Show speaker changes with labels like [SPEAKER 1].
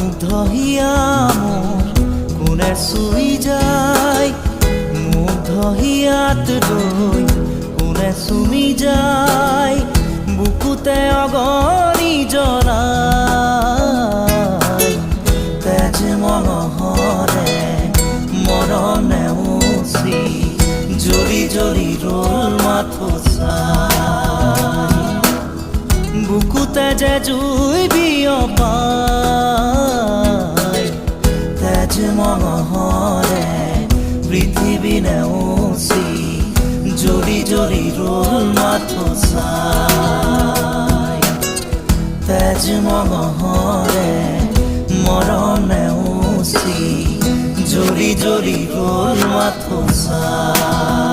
[SPEAKER 1] মুগ্ধ হিয়া মোৰ কোনে চুই যায়, মুগ্ধ হিয়াত লৈ কোনে চুমি যায়, বুকুতে অগণি জ্বলাই। তেজ মঙহৰে মৰম নেওচি জ্বলি জ্বলি ৰল মাথো চাই, বুকুতে যে জুই বিয়পাই। তেজ মঙহৰে পৃথিৱী নেওচি জ্বলি জ্বলি ৰল মাথো চাই। তেজ মঙহৰে মৰম নেওচি জ্বলি জ্বলি ৰল মাথো চাই।